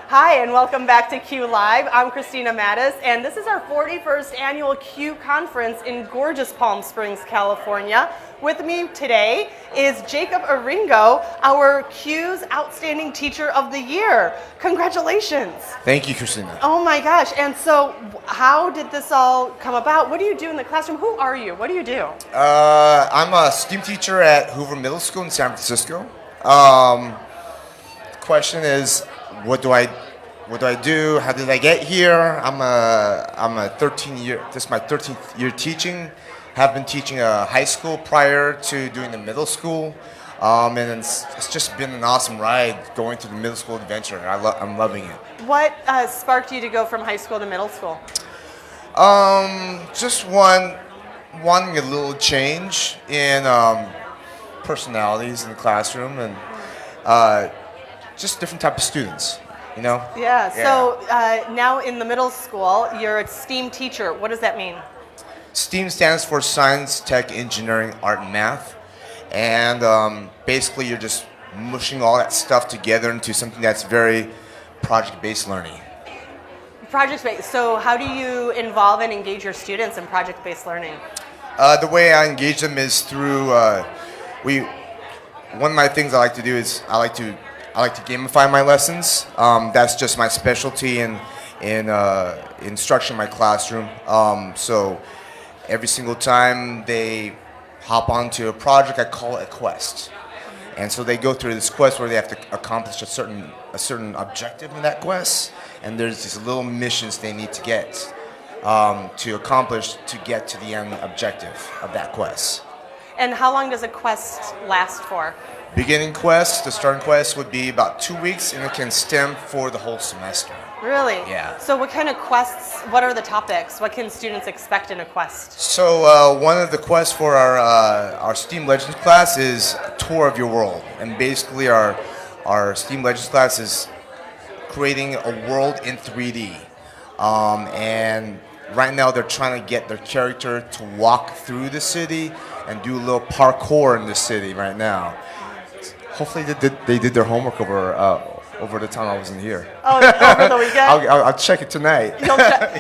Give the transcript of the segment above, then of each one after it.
Hi, and welcome back to Q Live. I'm Christina Mattis, and this is our 41st annual Q Conference in gorgeous Palm Springs, California. With me today is Jacob Aringo, our Q's Outstanding Teacher of the Year. Congratulations. Thank you, Christina. Oh my gosh, and so how did this all come about? What do you do in the classroom? Who are you? What do you do? I'm a STEAM teacher at Hoover Middle School in San Francisco. The question is, what do I do? How did I get here? I'm a 13-year. This is my 13th year teaching. Have been teaching a high school prior to doing the middle school, and it's just been an awesome ride going through the middle school adventure. I'm loving it. What sparked you to go from high school to middle school? Just wanting a little change in personalities in the classroom and just different type of students. You know? Yeah. So now in the middle school, you're a STEAM teacher. What does that mean? STEAM stands for Science, Tech, Engineering, Art, and Math. And basically you're just mushing all that stuff together into something that's very project-based learning. Project-based. So how do you involve and engage your students in project-based learning? The way I engage them is through, one of my things I like to do is I like to gamify my lessons. That's just my specialty in instruction in my classroom. So every single time they hop onto a project, I call it a quest. And so they go through this quest where they have to accomplish a certain objective in that quest. And there's these little missions they need to get to accomplish to get to the end objective of that quest. And how long does a quest last for? Beginning quest, the starting quest would be about 2 weeks, and it can stem for the whole semester. Really? Yeah. So what kind of quests, what are the topics? What can students expect in a quest? So one of the quests for our STEAM Legends class is a tour of your world. And basically our STEAM Legends class is creating a world in 3D. And right now they're trying to get their character to walk through the city and do a little parkour in the city right now. Hopefully they did their homework over the time I wasn't here. Oh, over the weekend? I'll check it tonight.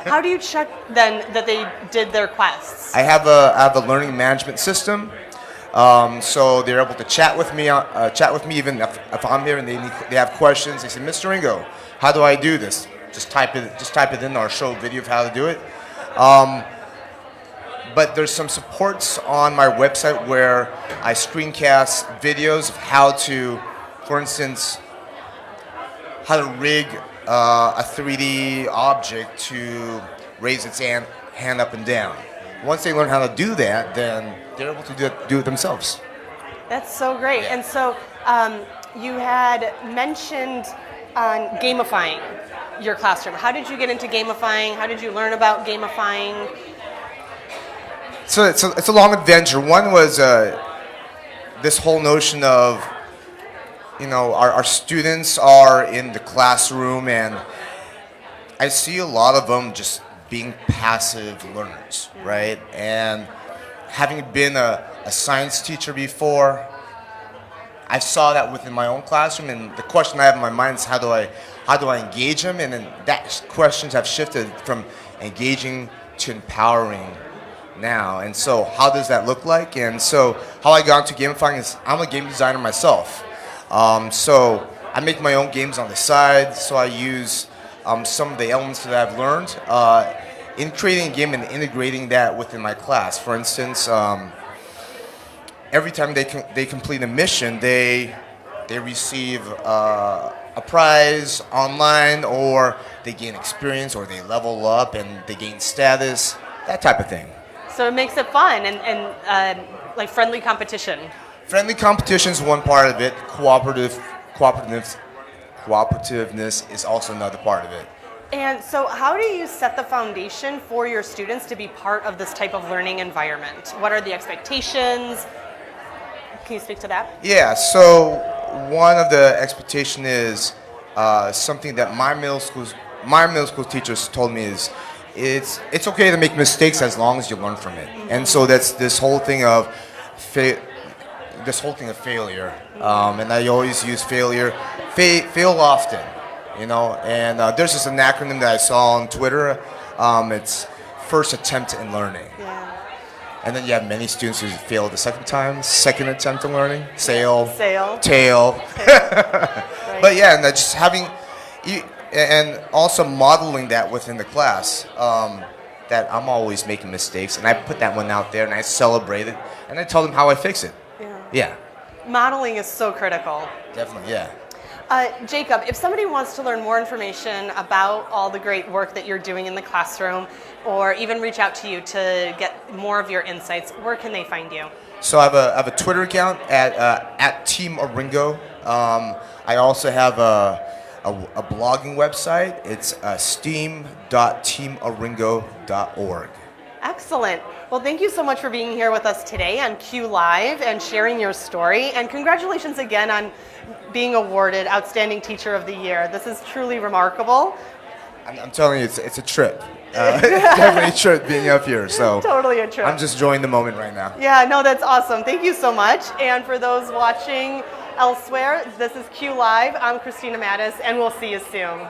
How do you check then that they did their quests? I have a learning management system, so they're able to chat with me even if I'm here and they have questions. They say, Mr. Ringo, how do I do this? Just type it in, or show a video of how to do it. But there's some supports on my website where I screencast videos of how to, for instance, how to rig a 3D object to raise its hand up and down. Once they learn how to do that, then they're able to do it themselves. That's so great. Yeah. And so you had mentioned on gamifying your classroom. How did you get into gamifying? How did you learn about gamifying? So it's a long adventure. One was this whole notion of, our students are in the classroom, and I see a lot of them just being passive learners, right? And having been a science teacher before, I saw that within my own classroom, and the question I have in my mind is how do I engage them? And then that questions have shifted from engaging to empowering now. And so how does that look like? And so how I got into gamifying is I'm a game designer myself. So I make my own games on the side. So I use some of the elements that I've learned in creating a game and integrating that within my class. For instance, every time they complete a mission, they receive a prize online, or they gain experience, or they level up and they gain status, that type of thing. So it makes it fun and like friendly competition. Friendly competition is one part of it. Cooperativeness is also another part of it. And so how do you set the foundation for your students to be part of this type of learning environment? What are the expectations? Can you speak to that? Yeah, so one of the expectation is something that my middle school teachers told me is it's okay to make mistakes as long as you learn from it. And so that's this whole thing of failure. And I always use failure. Fail often. you know. And there's just an acronym that I saw on Twitter. It's first attempt in learning. Yeah. And then you have many students who fail the second time, second attempt in learning, sail, Sail. tail. Right. But yeah, and just having, and also modeling that within the class, that I'm always making mistakes, and I put that one out there, and I celebrate it, and I tell them how I fix it. Yeah. Yeah, Modeling is so critical. definitely, yeah. Jacob, if somebody wants to learn more information about all the great work that you're doing in the classroom, or even reach out to you to get more of your insights, where can they find you? So I have a Twitter account at Team Oringo. I also have a blogging website. It's steam.teamoringo.org. Excellent. Well, thank you so much for being here with us today on Q Live and sharing your story. And congratulations again on being awarded Outstanding Teacher of the Year. This is truly remarkable. I'm telling you, it's a trip. Definitely a trip being up here. So Totally a trip. I'm just enjoying the moment right now. Yeah, no, that's awesome. Thank you so much. And for those watching elsewhere, this is Q Live. I'm Christina Mattis, and we'll see you soon.